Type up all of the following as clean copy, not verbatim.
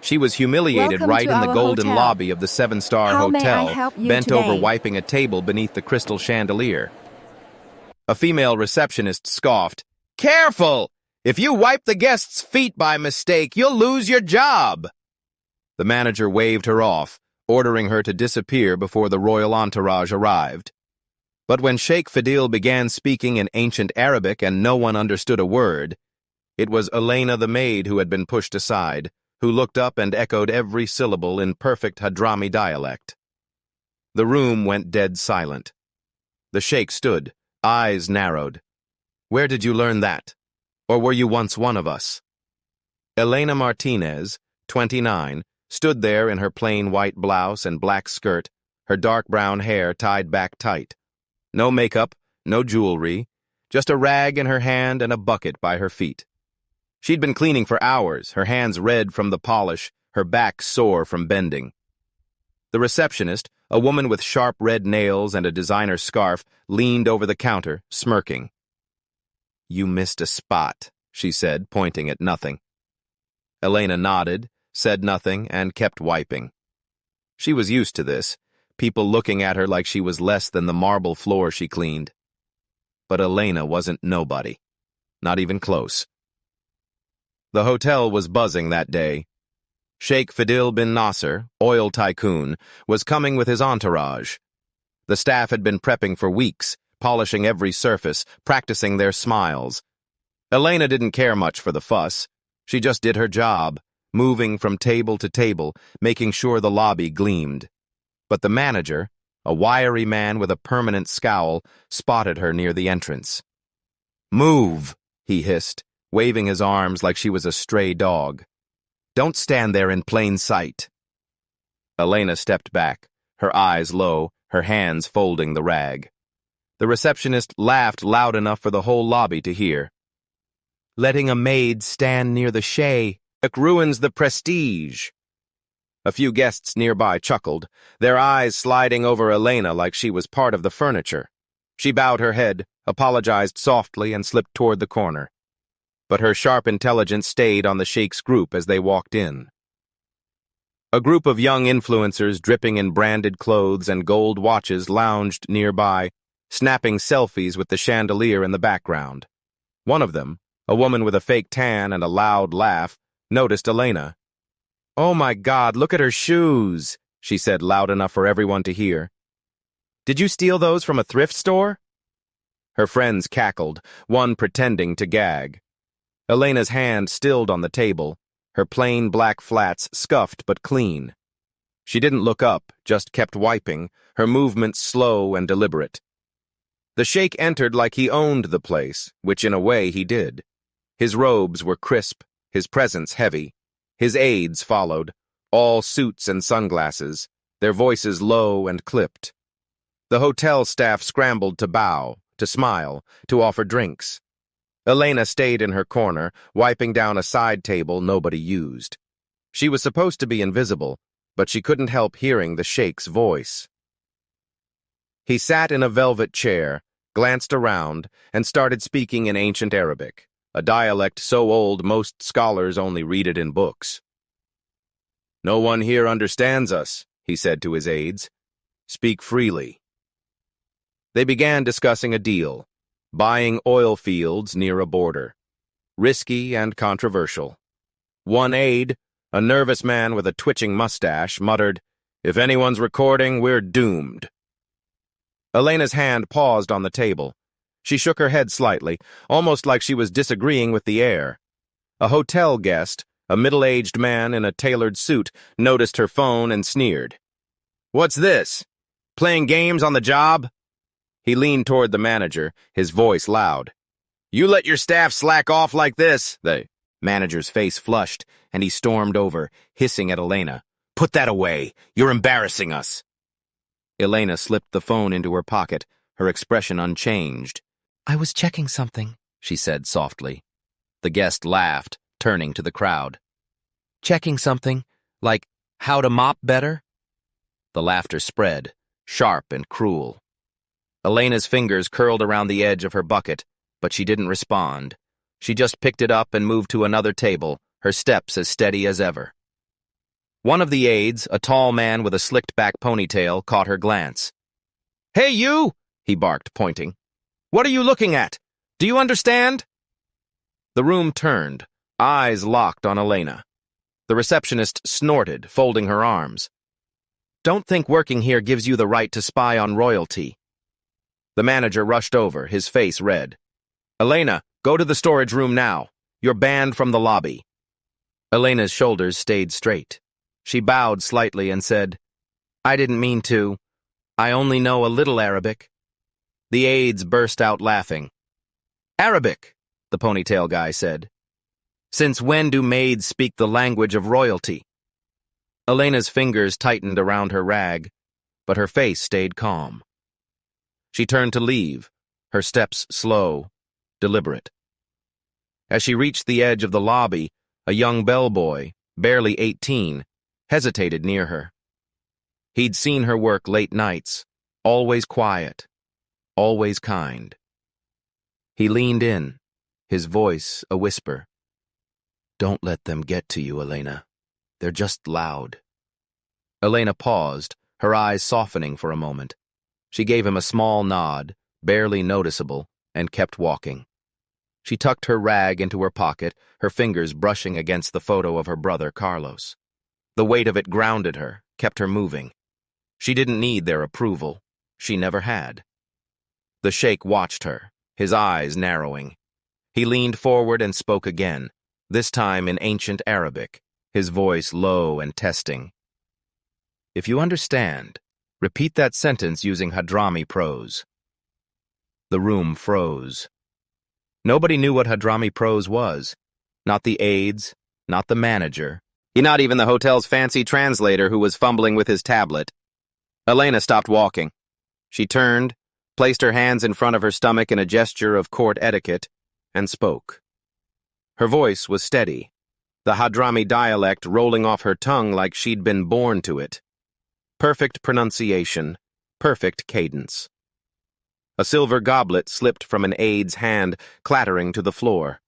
She was humiliated Welcome right to in the our golden hotel. lobby of the seven-star How may I hotel, help you bent over today? wiping a table beneath the crystal chandelier. A female receptionist scoffed, "Careful! If you wipe the guest's feet by mistake, you'll lose your job." The manager waved her off, ordering her to disappear before the royal entourage arrived. But when Sheikh Fadil began speaking in ancient Arabic and no one understood a word, it was Elena the maid who had been pushed aside, who looked up and echoed every syllable in perfect Hadrami dialect. The room went dead silent. The Sheikh stood, eyes narrowed. "Where did you learn that? Or were you once one of us?" Elena Martinez, 29, stood there in her plain white blouse and black skirt, her dark brown hair tied back tight. No makeup, no jewelry, just a rag in her hand and a bucket by her feet. She'd been cleaning for hours, her hands red from the polish, her back sore from bending. The receptionist, a woman with sharp red nails and a designer scarf, leaned over the counter, smirking. "You missed a spot," she said, pointing at nothing. Elena nodded, said nothing, and kept wiping. She was used to this, people looking at her like she was less than the marble floor she cleaned. But Elena wasn't nobody, not even close. The hotel was buzzing that day. Sheikh Fadil bin Nasser, oil tycoon, was coming with his entourage. The staff had been prepping for weeks, polishing every surface, practicing their smiles. Elena didn't care much for the fuss. She just did her job, moving from table to table, making sure the lobby gleamed. But the manager, a wiry man with a permanent scowl, spotted her near the entrance. "Move," he hissed, waving his arms like she was a stray dog. "Don't stand there in plain sight." Elena stepped back, her eyes low, her hands folding the rag. The receptionist laughed loud enough for the whole lobby to hear. "Letting a maid stand near the Sheikh ruins the prestige." A few guests nearby chuckled, their eyes sliding over Elena like she was part of the furniture. She bowed her head, apologized softly, and slipped toward the corner. But her sharp intelligence stayed on the Sheikh's group as they walked in. A group of young influencers dripping in branded clothes and gold watches lounged nearby, snapping selfies with the chandelier in the background. One of them, a woman with a fake tan and a loud laugh, noticed Elena. "Oh my God, look at her shoes," she said loud enough for everyone to hear. "Did you steal those from a thrift store?" Her friends cackled, one pretending to gag. Elena's hand stilled on the table, her plain black flats scuffed but clean. She didn't look up, just kept wiping, her movements slow and deliberate. The Sheikh entered like he owned the place, which in a way he did. His robes were crisp, his presence heavy. His aides followed, all suits and sunglasses, their voices low and clipped. The hotel staff scrambled to bow, to smile, to offer drinks. Elena stayed in her corner, wiping down a side table nobody used. She was supposed to be invisible, but she couldn't help hearing the Sheikh's voice. He sat in a velvet chair, glanced around, and started speaking in ancient Arabic, a dialect so old most scholars only read it in books. "No one here understands us," he said to his aides. "Speak freely." They began discussing a deal. Buying oil fields near a border. Risky and controversial. One aide, a nervous man with a twitching mustache, muttered, "If anyone's recording, we're doomed." Elena's hand paused on the table. She shook her head slightly, almost like she was disagreeing with the air. A hotel guest, a middle-aged man in a tailored suit, noticed her phone and sneered. "What's this? Playing games on the job?" He leaned toward the manager, his voice loud. "You let your staff slack off like this?" The manager's face flushed, and he stormed over, hissing at Elena. "Put that away. You're embarrassing us." Elena slipped the phone into her pocket, her expression unchanged. "I was checking something," she said softly. The guest laughed, turning to the crowd. "Checking something? Like how to mop better?" The laughter spread, sharp and cruel. Elena's fingers curled around the edge of her bucket, but she didn't respond. She just picked it up and moved to another table, her steps as steady as ever. One of the aides, a tall man with a slicked-back ponytail, caught her glance. "Hey, you!" he barked, pointing. "What are you looking at? Do you understand?" The room turned, eyes locked on Elena. The receptionist snorted, folding her arms. "Don't think working here gives you the right to spy on royalty." The manager rushed over, his face red. "Elena, go to the storage room now. You're banned from the lobby." Elena's shoulders stayed straight. She bowed slightly and said, "I didn't mean to. I only know a little Arabic." The aides burst out laughing. "Arabic," the ponytail guy said. "Since when do maids speak the language of royalty?" Elena's fingers tightened around her rag, but her face stayed calm. She turned to leave, her steps slow, deliberate. As she reached the edge of the lobby, a young bellboy, barely 18, hesitated near her. He'd seen her work late nights, always quiet, always kind. He leaned in, his voice a whisper. "Don't let them get to you, Elena. They're just loud." Elena paused, her eyes softening for a moment. She gave him a small nod, barely noticeable, and kept walking. She tucked her rag into her pocket, her fingers brushing against the photo of her brother Carlos. The weight of it grounded her, kept her moving. She didn't need their approval. She never had. The Sheikh watched her, his eyes narrowing. He leaned forward and spoke again, this time in ancient Arabic, his voice low and testing. "If you understand, repeat that sentence using Hadrami prose." The room froze. Nobody knew what Hadrami prose was. Not the aides, not the manager, not even the hotel's fancy translator who was fumbling with his tablet. Elena stopped walking. She turned, placed her hands in front of her stomach in a gesture of court etiquette, and spoke. Her voice was steady, the Hadrami dialect rolling off her tongue like she'd been born to it. Perfect pronunciation, perfect cadence. A silver goblet slipped from an aide's hand, clattering to the floor.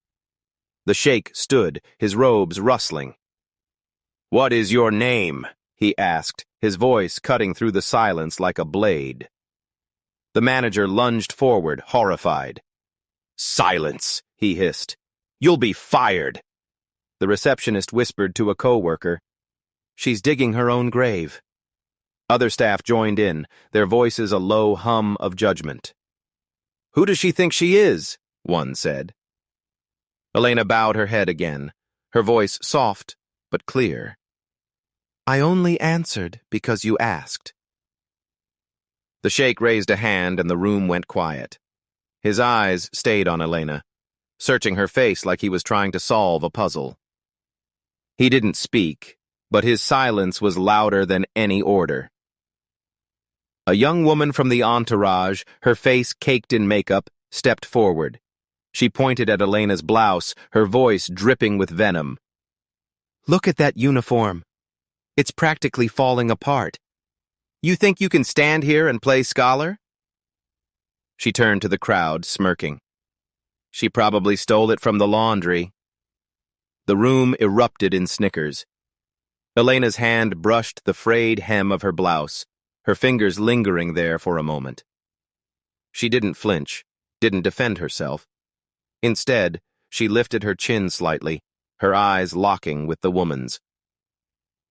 The Sheikh stood, his robes rustling. "What is your name?" he asked, his voice cutting through the silence like a blade. The manager lunged forward, horrified. "Silence," he hissed. "You'll be fired." The receptionist whispered to a co-worker, "She's digging her own grave." Other staff joined in, their voices a low hum of judgment. "Who does she think she is?" one said. Elena bowed her head again, her voice soft but clear. "I only answered because you asked." The Sheikh raised a hand and the room went quiet. His eyes stayed on Elena, searching her face like he was trying to solve a puzzle. He didn't speak, but his silence was louder than any order. A young woman from the entourage, her face caked in makeup, stepped forward. She pointed at Elena's blouse, her voice dripping with venom. "Look at that uniform. It's practically falling apart. You think you can stand here and play scholar?" She turned to the crowd, smirking. "She probably stole it from the laundry." The room erupted in snickers. Elena's hand brushed the frayed hem of her blouse, her fingers lingering there for a moment. She didn't flinch, didn't defend herself. Instead, she lifted her chin slightly, her eyes locking with the woman's.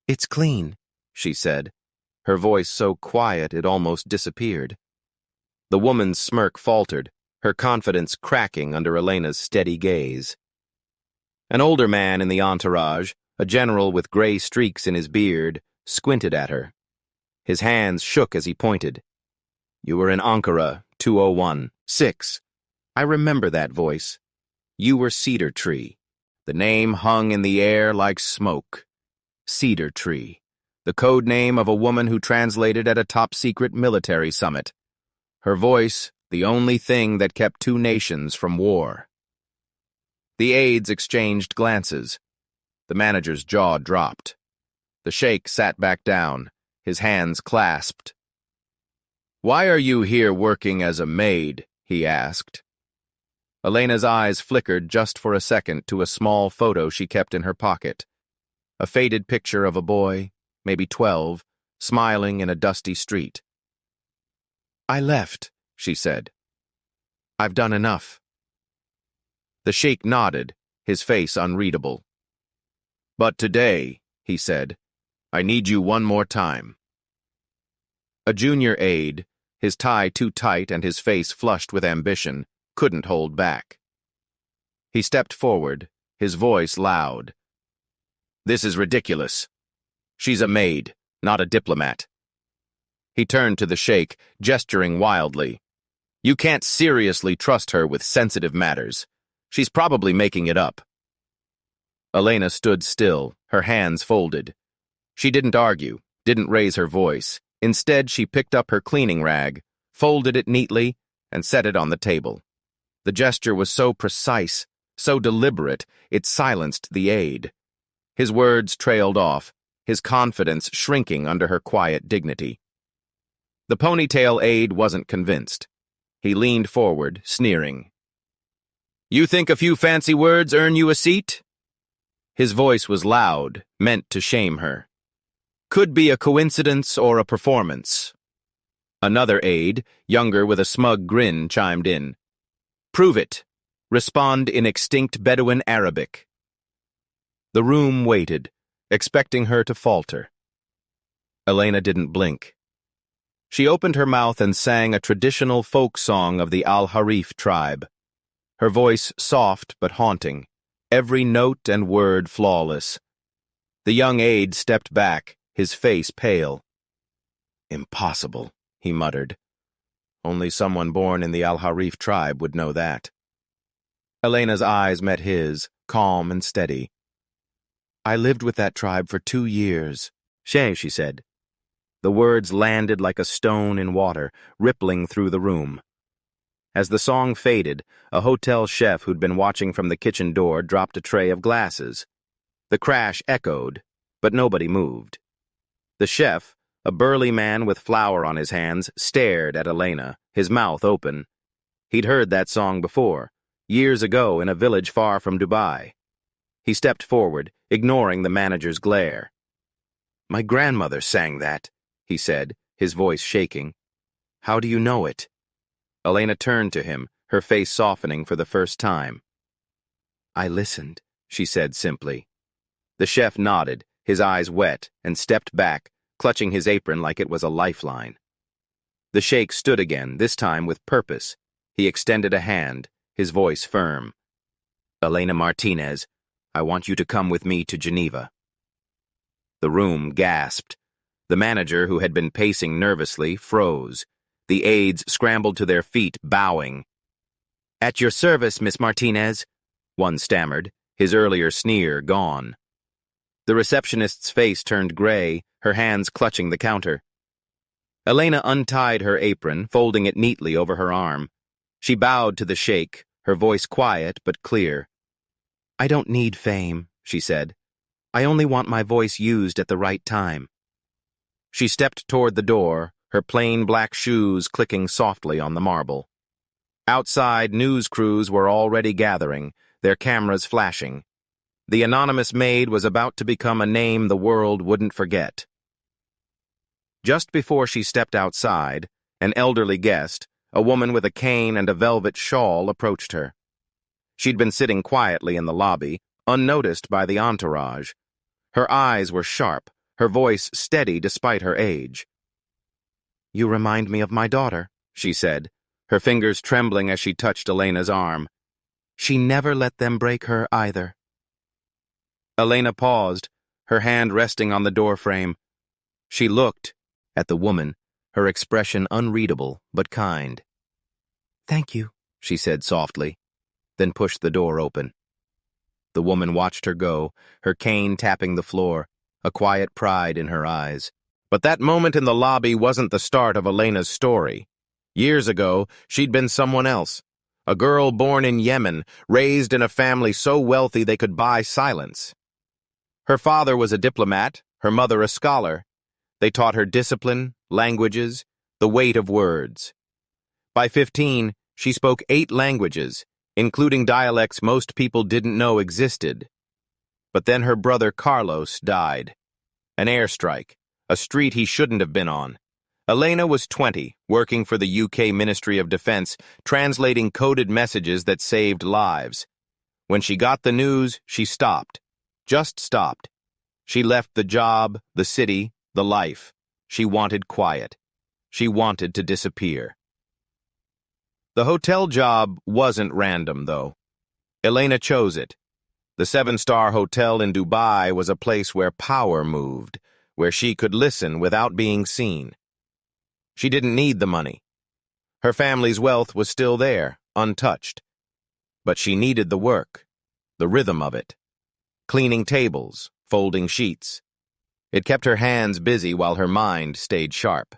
"It's clean," she said, her voice so quiet it almost disappeared. The woman's smirk faltered, her confidence cracking under Elena's steady gaze. An older man in the entourage, a general with gray streaks in his beard, squinted at her. His hands shook as he pointed. "You were in Ankara, 201-6. I remember that voice. You were Cedar Tree. The name hung in the air like smoke. Cedar Tree, the code name of a woman who translated at a top-secret military summit. Her voice, the only thing that kept two nations from war." The aides exchanged glances. The manager's jaw dropped. The Sheikh sat back down, his hands clasped. "Why are you here working as a maid?" he asked. Elena's eyes flickered just for a second to a small photo she kept in her pocket. a faded picture of a boy, maybe 12, smiling in a dusty street. "I left," she said. "I've done enough." The Sheikh nodded, his face unreadable. "But today," he said, "I need you one more time." A junior aide, his tie too tight and his face flushed with ambition, couldn't hold back. He stepped forward, his voice loud. "This is ridiculous. She's a maid, not a diplomat." He turned to the Sheikh, gesturing wildly. "You can't seriously trust her with sensitive matters. She's probably making it up." Elena stood still, her hands folded. She didn't argue, didn't raise her voice. Instead, she picked up her cleaning rag, folded it neatly, and set it on the table. The gesture was so precise, so deliberate, it silenced the aide. His words trailed off, his confidence shrinking under her quiet dignity. The ponytail aide wasn't convinced. He leaned forward, sneering. "You think a few fancy words earn you a seat?" His voice was loud, meant to shame her. "Could be a coincidence or a performance." Another aide, younger with a smug grin, chimed in. "Prove it. Respond in extinct Bedouin Arabic." The room waited, expecting her to falter. Elena didn't blink. She opened her mouth and sang a traditional folk song of the Al-Harif tribe. Her voice soft but haunting, every note and word flawless. The young aide stepped back, his face pale. "Impossible," he muttered. "Only someone born in the Al-Harif tribe would know that." Elena's eyes met his, calm and steady. "I lived with that tribe for 2 years. Sheikh," she said. The words landed like a stone in water, rippling through the room. As the song faded, a hotel chef who'd been watching from the kitchen door dropped a tray of glasses. The crash echoed, but nobody moved. The chef, a burly man with flour on his hands, stared at Elena, his mouth open. He'd heard that song before, years ago in a village far from Dubai. He stepped forward, ignoring the manager's glare. "My grandmother sang that," he said, his voice shaking. "How do you know it?" Elena turned to him, her face softening for the first time. "I listened," she said simply. The chef nodded, his eyes wet, and stepped back, clutching his apron like it was a lifeline. The Sheikh stood again, this time with purpose. He extended a hand, his voice firm. "Elena Martinez, I want you to come with me to Geneva." The room gasped. The manager, who had been pacing nervously, froze. The aides scrambled to their feet, bowing. "At your service, Miss Martinez," one stammered, his earlier sneer gone. The receptionist's face turned gray, her hands clutching the counter. Elena untied her apron, folding it neatly over her arm. She bowed to the Sheikh, her voice quiet but clear. "I don't need fame," she said. "I only want my voice used at the right time." She stepped toward the door, her plain black shoes clicking softly on the marble. Outside, news crews were already gathering, their cameras flashing. The anonymous maid was about to become a name the world wouldn't forget. Just before she stepped outside, an elderly guest, a woman with a cane and a velvet shawl, approached her. She'd been sitting quietly in the lobby, unnoticed by the entourage. Her eyes were sharp, her voice steady despite her age. "You remind me of my daughter," she said, her fingers trembling as she touched Elena's arm. "She never let them break her either." Elena paused, her hand resting on the doorframe. She looked at the woman, her expression unreadable but kind. "Thank you," she said softly, then pushed the door open. The woman watched her go, her cane tapping the floor, a quiet pride in her eyes. But that moment in the lobby wasn't the start of Elena's story. Years ago, she'd been someone else. A girl born in Yemen, raised in a family so wealthy they could buy silence. Her father was a diplomat, her mother a scholar. They taught her discipline, languages, the weight of words. By 15, she spoke 8 languages, including dialects most people didn't know existed. But then her brother Carlos died. An airstrike, a street he shouldn't have been on. Elena was 20, working for the UK Ministry of Defence, translating coded messages that saved lives. When she got the news, she stopped. Just stopped. She left the job, the city, the life. She wanted quiet. She wanted to disappear. The hotel job wasn't random, though. Elena chose it. The 7-star hotel in Dubai was a place where power moved, where she could listen without being seen. She didn't need the money. Her family's wealth was still there, untouched. But she needed the work, the rhythm of it. Cleaning tables, folding sheets. It kept her hands busy while her mind stayed sharp.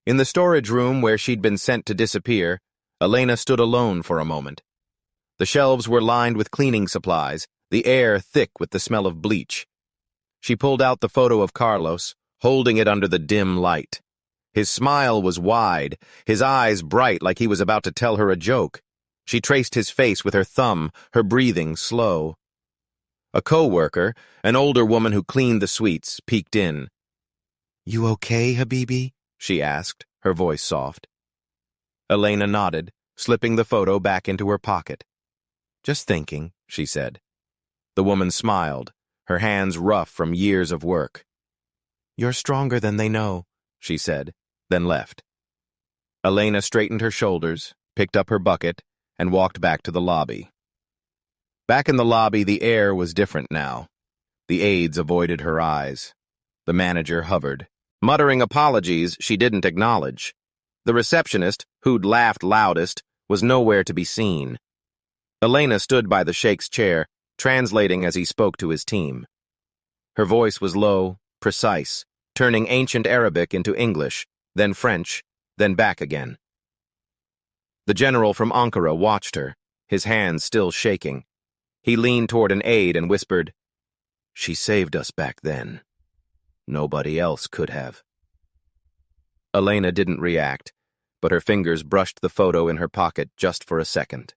In the storage room where she'd been sent to disappear, Elena stood alone for a moment. The shelves were lined with cleaning supplies, the air thick with the smell of bleach. She pulled out the photo of Carlos, holding it under the dim light. His smile was wide, his eyes bright like he was about to tell her a joke. She traced his face with her thumb, her breathing slow. A co-worker, an older woman who cleaned the suites, peeked in. "You okay, Habibi?" she asked, her voice soft. Elena nodded, slipping the photo back into her pocket. "Just thinking," she said. The woman smiled, her hands rough from years of work. "You're stronger than they know," she said, then left. Elena straightened her shoulders, picked up her bucket, and walked back to the lobby. Back in the lobby, the air was different now. The aides avoided her eyes. The manager hovered, muttering apologies she didn't acknowledge. The receptionist, who'd laughed loudest, was nowhere to be seen. Elena stood by the Sheikh's chair, translating as he spoke to his team. Her voice was low, precise, turning ancient Arabic into English, then French, then back again. The general from Ankara watched her, his hands still shaking. He leaned toward an aide and whispered, "She saved us back then. Nobody else could have." Elena didn't react, but her fingers brushed the photo in her pocket just for a second.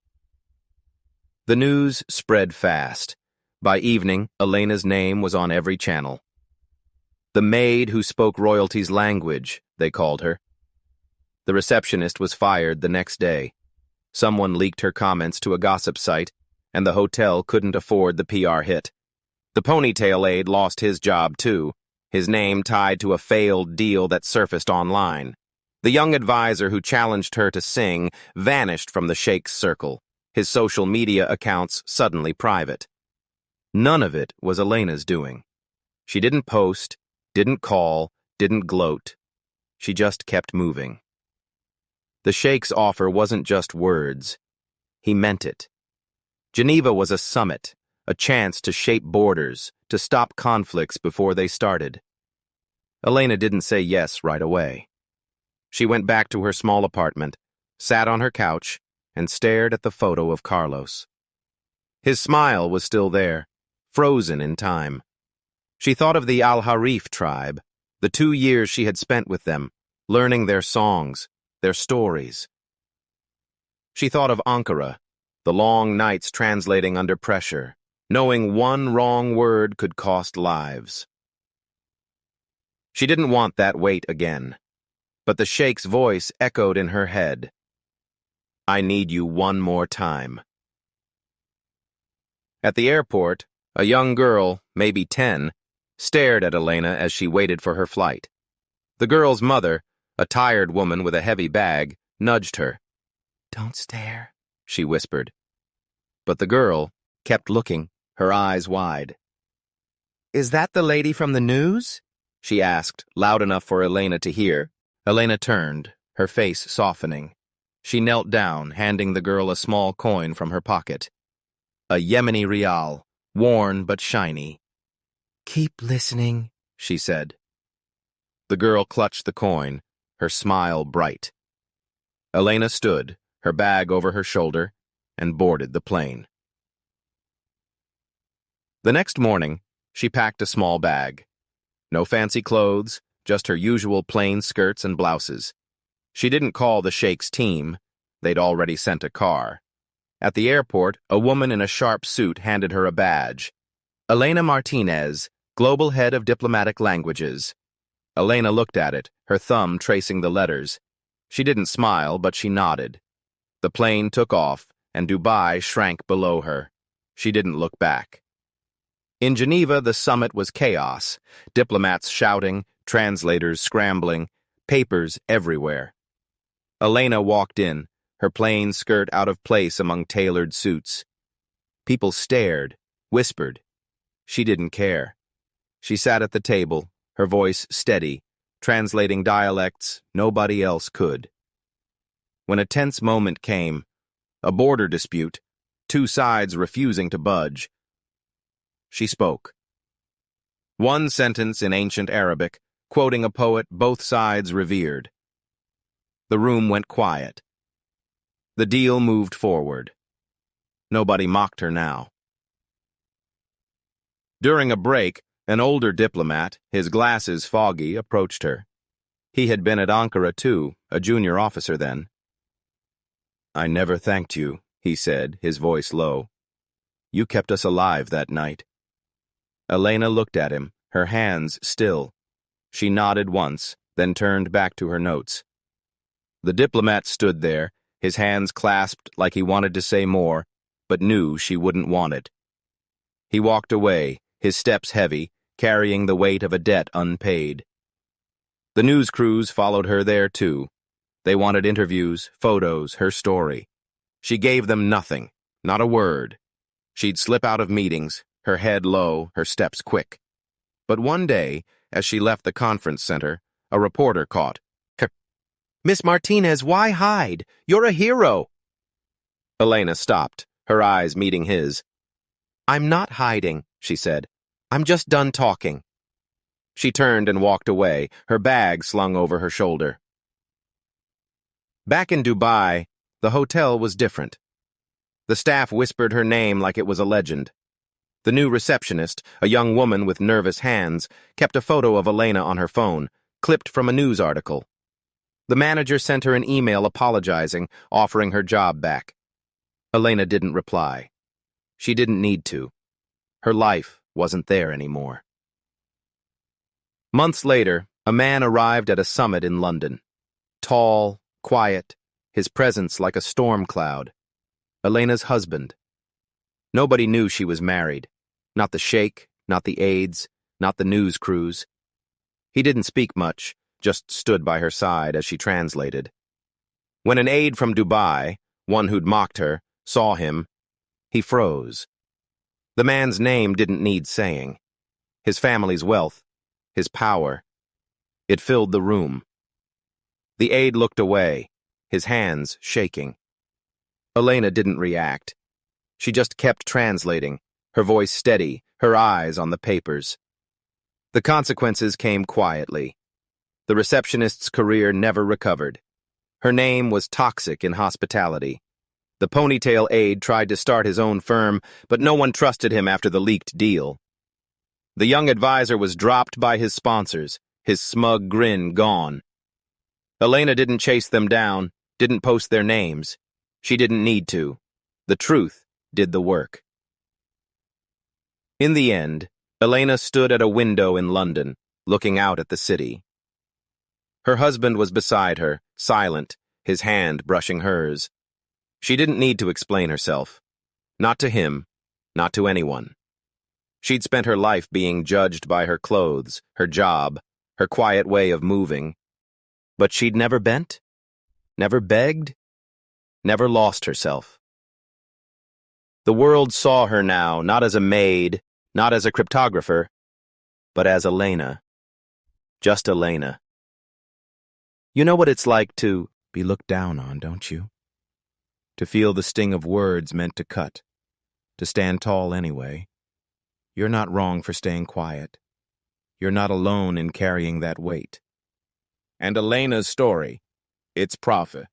The news spread fast. By evening, Elena's name was on every channel. The maid who spoke royalty's language, they called her. The receptionist was fired the next day. Someone leaked her comments to a gossip site, and the hotel couldn't afford the PR hit. The ponytail aide lost his job too, his name tied to a failed deal that surfaced online. The young advisor who challenged her to sing vanished from the Sheikh's circle, his social media accounts suddenly private. None of it was Elena's doing. She didn't post, didn't call, didn't gloat. She just kept moving. The Sheikh's offer wasn't just words. He meant it. Geneva was a summit, a chance to shape borders, to stop conflicts before they started. Elena didn't say yes right away. She went back to her small apartment, sat on her couch, and stared at the photo of Carlos. His smile was still there, frozen in time. She thought of the Al-Harif tribe, the 2 years she had spent with them, learning their songs, their stories. She thought of Ankara, the long nights translating under pressure, knowing one wrong word could cost lives. She didn't want that weight again, but the Sheikh's voice echoed in her head. "I need you one more time." At the airport, a young girl, maybe 10, stared at Elena as she waited for her flight. The girl's mother, a tired woman with a heavy bag, nudged her. "Don't stare," she whispered. But the girl kept looking, her eyes wide. "Is that the lady from the news?" she asked, loud enough for Elena to hear. Elena turned, her face softening. She knelt down, handing the girl a small coin from her pocket. A Yemeni rial, worn but shiny. "Keep listening," she said. The girl clutched the coin, her smile bright. Elena stood, her bag over her shoulder, and boarded the plane. The next morning, she packed a small bag. No fancy clothes, just her usual plain skirts and blouses. She didn't call the Sheikh's team. They'd already sent a car. At the airport, a woman in a sharp suit handed her a badge. Elena Martinez, Global Head of Diplomatic Languages. Elena looked at it, her thumb tracing the letters. She didn't smile, but she nodded. The plane took off, and Dubai shrank below her. She didn't look back. In Geneva, the summit was chaos. Diplomats shouting, translators scrambling, papers everywhere. Elena walked in, her plain skirt out of place among tailored suits. People stared, whispered. She didn't care. She sat at the table, her voice steady, translating dialects nobody else could. When a tense moment came, a border dispute, two sides refusing to budge, she spoke. One sentence in ancient Arabic, quoting a poet both sides revered. The room went quiet. The deal moved forward. Nobody mocked her now. During a break, an older diplomat, his glasses foggy, approached her. He had been at Ankara too, a junior officer then. "I never thanked you," he said, his voice low. "You kept us alive that night." Elena looked at him, her hands still. She nodded once, then turned back to her notes. The diplomat stood there, his hands clasped like he wanted to say more, but knew she wouldn't want it. He walked away, his steps heavy, carrying the weight of a debt unpaid. The news crews followed her there too. They wanted interviews, photos, her story. She gave them nothing, not a word. She'd slip out of meetings, her head low, her steps quick. But one day, as she left the conference center, a reporter caught. "Miss Martinez, why hide? You're a hero." Elena stopped, her eyes meeting his. "I'm not hiding," she said. "I'm just done talking." She turned and walked away, her bag slung over her shoulder. Back in Dubai, the hotel was different. The staff whispered her name like it was a legend. The new receptionist, a young woman with nervous hands, kept a photo of Elena on her phone, clipped from a news article. The manager sent her an email apologizing, offering her job back. Elena didn't reply. She didn't need to. Her life wasn't there anymore. Months later, a man arrived at a summit in London. Tall, quiet, his presence like a storm cloud. Elena's husband. Nobody knew she was married. Not the Sheikh, not the aides, not the news crews. He didn't speak much, just stood by her side as she translated. When an aide from Dubai, one who'd mocked her, saw him, he froze. The man's name didn't need saying. His family's wealth, his power. It filled the room. The aide looked away, his hands shaking. Elena didn't react. She just kept translating, her voice steady, her eyes on the papers. The consequences came quietly. The receptionist's career never recovered. Her name was toxic in hospitality. The ponytail aide tried to start his own firm, but no one trusted him after the leaked deal. The young advisor was dropped by his sponsors, his smug grin gone. Elena didn't chase them down, didn't post their names. She didn't need to. The truth did the work. In the end, Elena stood at a window in London, looking out at the city. Her husband was beside her, silent, his hand brushing hers. She didn't need to explain herself. Not to him, not to anyone. She'd spent her life being judged by her clothes, her job, her quiet way of moving. But she'd never bent, never begged, never lost herself. The world saw her now, not as a maid, not as a cryptographer, but as Elena. Just Elena. You know what it's like to be looked down on, don't you? To feel the sting of words meant to cut, to stand tall anyway. You're not wrong for staying quiet. You're not alone in carrying that weight. And Elena's story, its prophet,